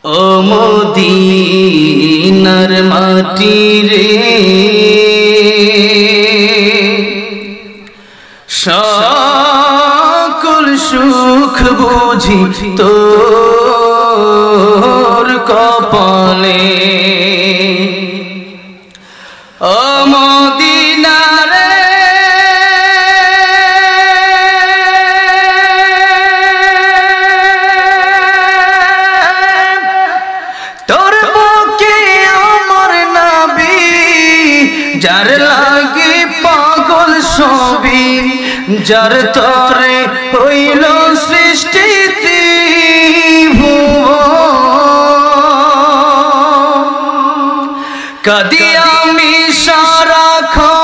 ও মদিনার মাটি রে সকল সুখ বুঝি তোর কপালে ও মদিনা রে তোর বুকে আমার নবী যার লাগে পাগল সবই যার তরে হইল সৃষ্টি ত্রিভুবন কাঁদি আমি সারাক্ষণ